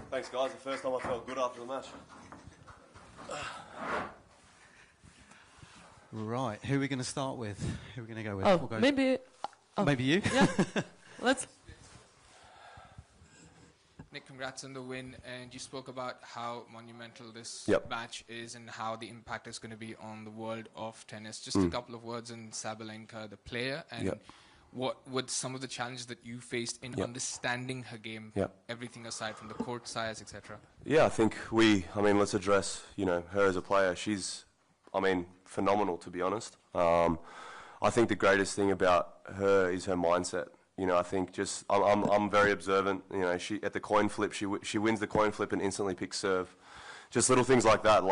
Thanks, guys. The first time I felt good after the match. Right, who are we going to start with? Who are we going to go with? Oh, we'll go maybe... maybe you? Yeah, let's... Nick, congrats on the win, and you spoke about how monumental this match is and how the impact is going to be on the world of tennis. Just a couple of words on Sabalenka, the player, and what would some of the challenges that you faced in understanding her game, everything aside from the court size, etc. Yeah, I think let's address, her as a player. She's, phenomenal, to be honest. I think the greatest thing about her is her mindset. I think I'm very observant. She at the coin flip, she wins the coin flip and instantly picks serve. Just little things like that,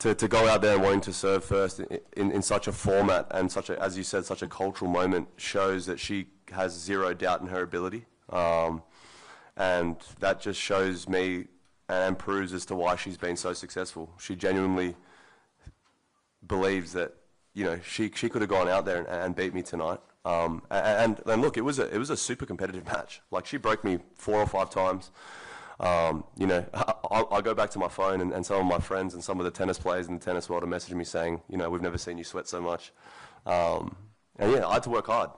to go out there and wanting to serve first in such a format and such a, as you said, such a cultural moment shows that she has zero doubt in her ability, and that just shows me and proves as to why she's been so successful. She genuinely believes that she could have gone out there and beat me tonight. And look, it was a super competitive match. Like, she broke me 4 or 5 times. I go back to my phone and some of my friends and some of the tennis players in the tennis world are messaging me saying, we've never seen you sweat so much. And I had to work hard.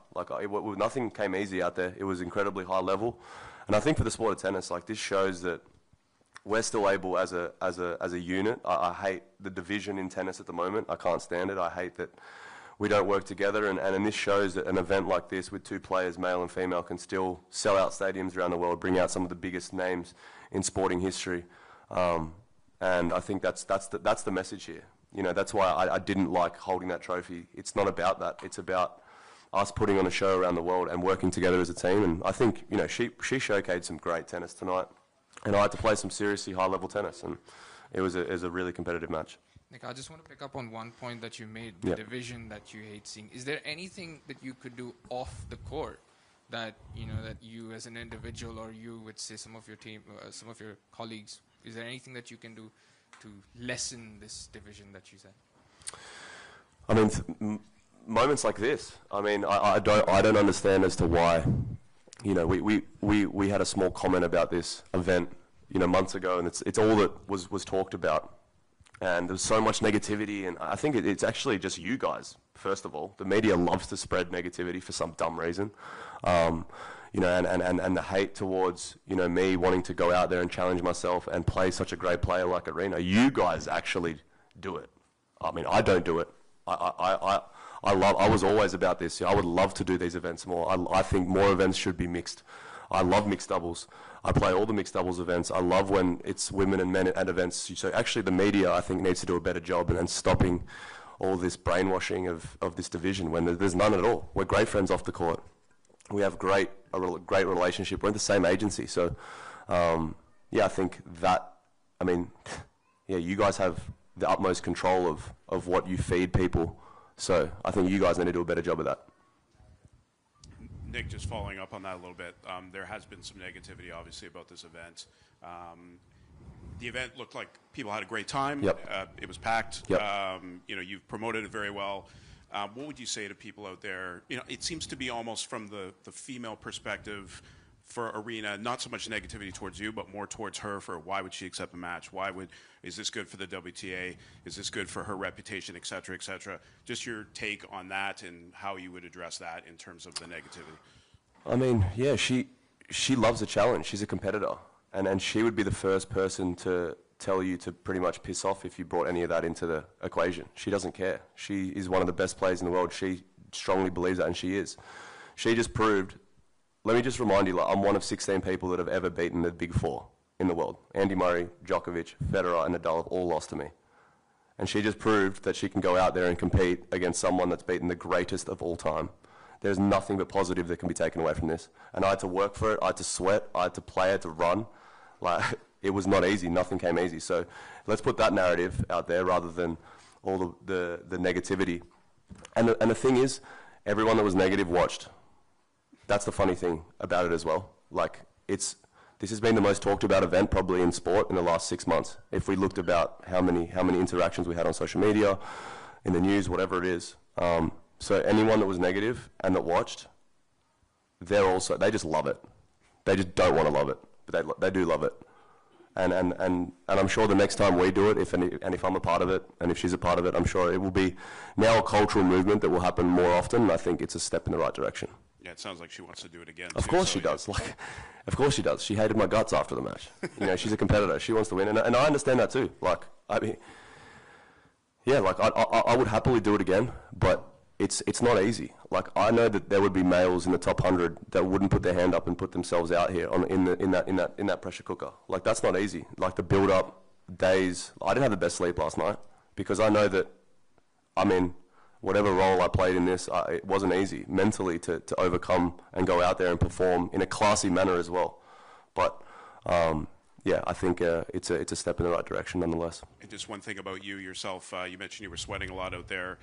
Nothing came easy out there. It was incredibly high level. And I think for the sport of tennis, this shows that we're still able as a unit. I hate the division in tennis at the moment. I can't stand it. I hate that we don't work together, and this shows that an event like this with 2 players, male and female, can still sell out stadiums around the world, bring out some of the biggest names in sporting history, and I think that's the message here. That's why I didn't like holding that trophy. It's not about that. It's about us putting on a show around the world and working together as a team. And I think she showcased some great tennis tonight, and I had to play some seriously high-level tennis, and it was a really competitive match. Nick, I just want to pick up on one point that you made, the division that you hate seeing. Is there anything that you could do off the court that, that you as an individual, or you would say some of your team, some of your colleagues, is there anything that you can do to lessen this division that you said? Moments like this, I don't understand as to why, we had a small comment about this event, months ago, and it's all that was talked about. And there's so much negativity, and I think it's actually just you guys, first of all. The media loves to spread negativity for some dumb reason. And the hate towards, me wanting to go out there and challenge myself and play such a great player like Aryna. You guys actually do it. I don't do it. I was always about this. I would love to do these events more. I think more events should be mixed. I love mixed doubles. I play all the mixed doubles events. I love when it's women and men at events. So actually the media, I think, needs to do a better job and stopping all this brainwashing of this division when there's none at all. We're great friends off the court. We have a great relationship. We're in the same agency. So, I think that, you guys have the utmost control of what you feed people. So I think you guys need to do a better job of that. Nick, just following up on that a little bit, there has been some negativity, obviously, about this event. The event looked like people had a great time. It was packed. You've promoted it very well. What would you say to people out there? It seems to be almost from the female perspective for Aryna, not so much negativity towards you, but more towards her for why would she accept a match? Is this good for the WTA? Is this good for her reputation, et cetera, et cetera? Just your take on that and how you would address that in terms of the negativity. She loves a challenge. She's a competitor. And she would be the first person to tell you to pretty much piss off if you brought any of that into the equation. She doesn't care. She is one of the best players in the world. She strongly believes that, and she is. She just proved. Let me just remind you, I'm one of 16 people that have ever beaten the big 4 in the world. Andy Murray, Djokovic, Federer, and Nadal have all lost to me. And she just proved that she can go out there and compete against someone that's beaten the greatest of all time. There's nothing but positive that can be taken away from this. And I had to work for it. I had to sweat. I had to play. I had to run. It was not easy. Nothing came easy. So let's put that narrative out there rather than all the negativity. And the thing is, everyone that was negative watched. That's the funny thing about it as well. This has been the most talked about event probably in sport in the last 6 months. If we looked about how many interactions we had on social media, in the news, whatever it is, So anyone that was negative and that watched, they just love it. They just don't want to love it, but they do love it. And I'm sure the next time we do it, if I'm a part of it, and if she's a part of it, I'm sure it will be now a cultural movement that will happen more often. And I think it's a step in the right direction. Yeah, it sounds like she wants to do it again. Of course she does. Like, of course she does. She hated my guts after the match. You know, she's a competitor. She wants to win, and I understand that too. Like, I mean, yeah, like I would happily do it again, but it's not easy. Like, I know that there would be males in the top 100 that wouldn't put their hand up and put themselves out here in that pressure cooker. Like, that's not easy. Like, the build up days. I didn't have the best sleep last night because I know that, I mean, whatever role I played in this, it wasn't easy mentally to overcome and go out there and perform in a classy manner as well. But yeah, I think it's a step in the right direction nonetheless. And just one thing about you yourself, you mentioned you were sweating a lot out there.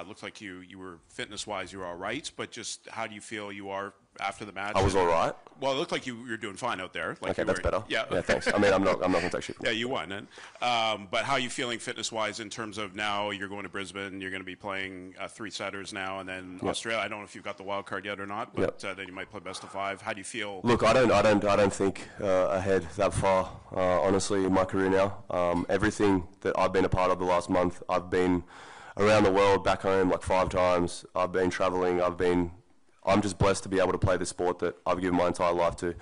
Looks like you were fitness-wise, you were all right, but just how do you feel you are after the match? I was all right. Well, it looked like you were doing fine out there. Like okay, that's better. Yeah. Yeah, thanks. I mean, I'm not going to take shit. Yeah, you won. But how are you feeling fitness-wise in terms of now you're going to Brisbane, you're going to be playing 3-setters now, and then Australia. I don't know if you've got the wild card yet or not, but then you might play best of 5. How do you feel? Look, I don't think ahead that far. Honestly, in my career now, everything that I've been a part of the last month, I've been around the world, back home like 5 times. I've been traveling. I'm just blessed to be able to play the sport that I've given my entire life to.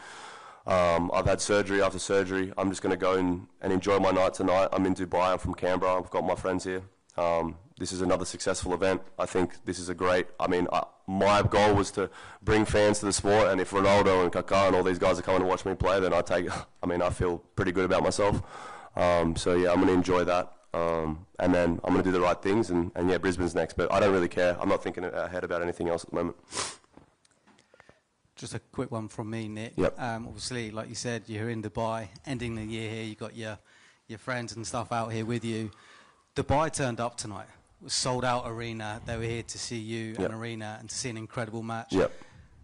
I've had surgery after surgery. I'm just going to go and enjoy my night tonight. I'm in Dubai. I'm from Canberra. I've got my friends here. This is another successful event. I think this is a great, I mean, my goal was to bring fans to the sport, and if Ronaldo and Kaká and all these guys are coming to watch me play, then I feel pretty good about myself. So yeah, I'm going to enjoy that. And then I'm going to do the right things, and yeah, Brisbane's next, but I don't really care. I'm not thinking ahead about anything else at the moment. Just a quick one from me, Nick. Yep. Obviously, like you said, you're in Dubai, ending the year here. You got your friends and stuff out here with you. Dubai turned up tonight. It was sold out arena. They were here to see you and Aryna and to see an incredible match. Yep.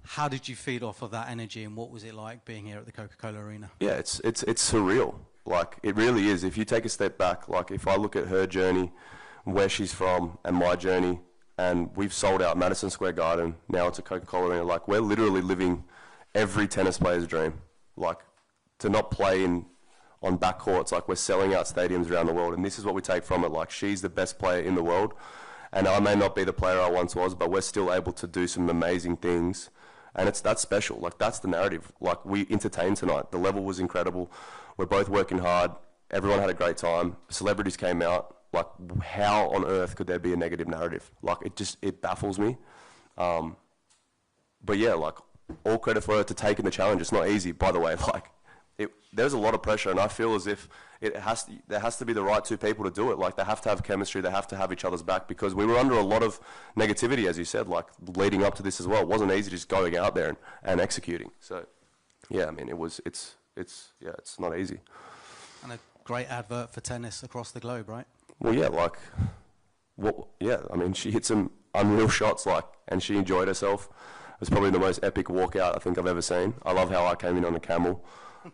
How did you feed off of that energy, and what was it like being here at the Coca-Cola Arena? Yeah, it's surreal. Like, it really is. If you take a step back, like if I look at her journey, where she's from, and my journey, and we've sold out Madison Square Garden, now it's a Coca-Cola Arena, like we're literally living every tennis player's dream. Like, to not play on backcourts, like we're selling out stadiums around the world, and this is what we take from it. Like, she's the best player in the world, and I may not be the player I once was, but we're still able to do some amazing things. And that's special. Like, that's the narrative. Like, we entertained tonight. The level was incredible. We're both working hard. Everyone had a great time. Celebrities came out. Like, how on earth could there be a negative narrative? Like, it baffles me. But yeah, like, all credit for her to taking the challenge. It's not easy, by the way. Like, there's a lot of pressure, and I feel as if there has to be the right 2 people to do it. Like, they have to have chemistry, they have to have each other's back, because we were under a lot of negativity, as you said, like leading up to this as well. It wasn't easy just going out there and executing. So yeah, I mean, it's not easy. And a great advert for tennis across the globe, right? Well, yeah, like, I mean, she hit some unreal shots, like, and she enjoyed herself. It was probably the most epic walkout I think I've ever seen. I love how I came in on a camel,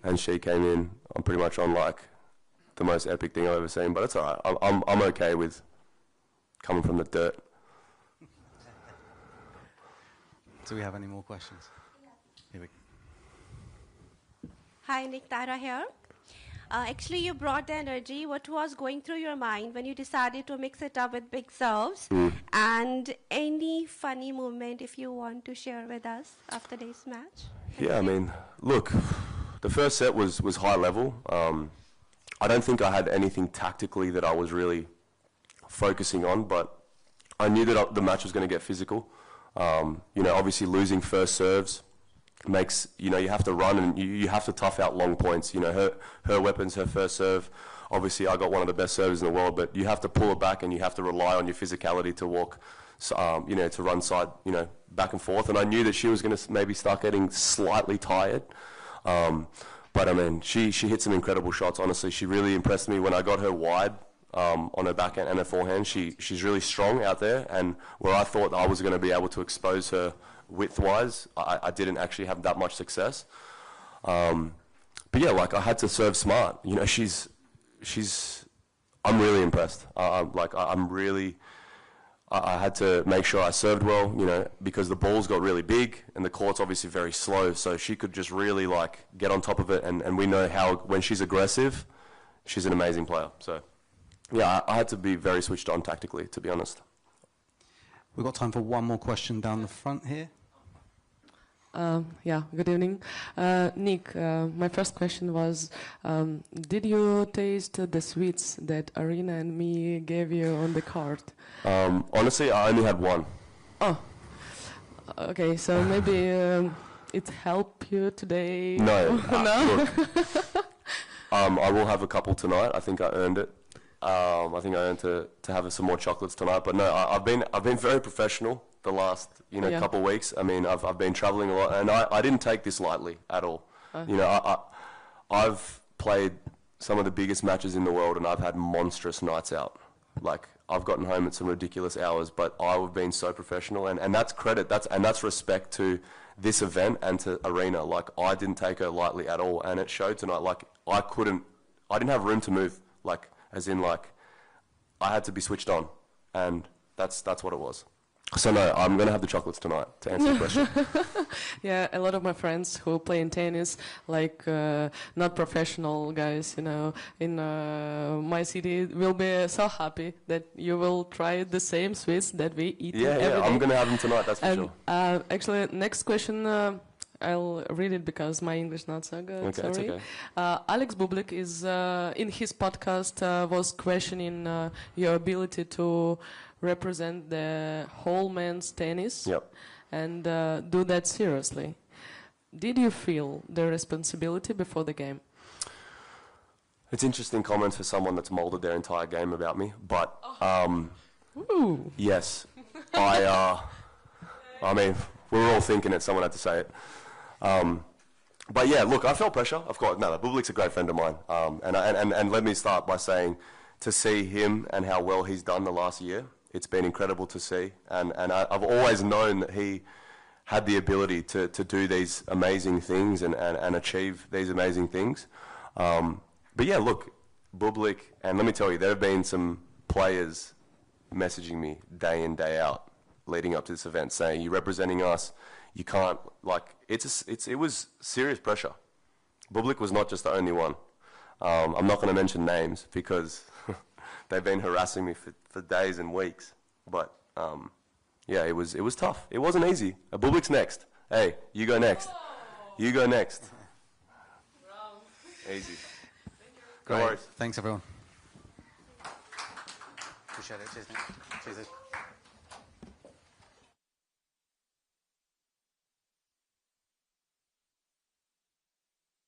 and she came in pretty much on like the most epic thing I've ever seen. But it's all right. I'm okay with coming from the dirt. Do we have any more questions? Here we go. Hi, Nick, Tara here. Actually, you brought the energy. What was going through your mind when you decided to mix it up with big serves? And any funny moment if you want to share with us after this match? Yeah, I mean, look, the first set was high level. I don't think I had anything tactically that I was really focusing on, but I knew that the match was going to get physical. You know, obviously losing first serves makes, you know, you have to run and you have to tough out long points. You know, her weapons, her first serve, obviously I got one of the best servers in the world, but you have to pull it back and you have to rely on your physicality to walk, you know, to run side, you know, back and forth. And I knew that she was going to maybe start getting slightly tired. But I mean, she hit some incredible shots, honestly. She really impressed me when I got her wide on her backhand and her forehand. She's really strong out there, and where I thought I was going to be able to expose her width-wise, I didn't actually have that much success. But yeah, like, I had to serve smart. You know, I'm really impressed. I had to make sure I served well, you know, because the balls got really big and the court's obviously very slow, so she could just really like get on top of it, and we know how when she's aggressive, she's an amazing player. So yeah, I had to be very switched on tactically, to be honest. We've got time for one more question down the front here. Yeah, good evening. Nick, my first question was, did you taste the sweets that Aryna and me gave you on the cart? Honestly, I only had one. Oh, okay, so maybe it helped you today? No. No? Look, I will have a couple tonight. I think I earned it. I think I earned to have some more chocolates tonight. But no, I've been very professional the last couple of weeks. I mean, I've been traveling a lot, and I didn't take this lightly at all. You know, I've played some of the biggest matches in the world, and I've had monstrous nights out. Like, I've gotten home at some ridiculous hours, but I've been so professional, and that's credit. That's respect to this event and to Aryna. Like, I didn't take her lightly at all, and it showed tonight. Like, I didn't have room to move. Like, as in, like, I had to be switched on, and that's what it was. So no, I'm going to have the chocolates tonight, to answer the question. Yeah, a lot of my friends who play in tennis, like not professional guys, you know, in my city, will be so happy that you will try the same sweets that we eat every day. I'm going to have them tonight, that's for sure. Actually, next question, I'll read it because my English not so good. Okay, sorry. it's okay. Alex Bublik is in his podcast was questioning your ability to represent the whole men's tennis and do that seriously. Did you feel the responsibility before the game? It's interesting comments for someone that's molded their entire game about me, but yes, I mean, we're all thinking it. Someone had to say it. But yeah, look, I felt pressure. Of course, no, Bublik's a great friend of mine, and let me start by saying, to see him and how well he's done the last year, it's been incredible to see, and I've always known that he had the ability to do these amazing things and achieve these amazing things. But yeah, look, Bublik, and let me tell you, there have been some players messaging me day in, day out, leading up to this event, saying, "You're representing us. You can't," like, it was serious pressure. Bublik was not just the only one. I'm not going to mention names because they've been harassing me for days and weeks. But yeah, it was tough. It wasn't easy. Bublik's next. Hey, you go next. You go next. Easy. Great. No worries. Thanks, everyone. Appreciate it. Cheers. Cheers.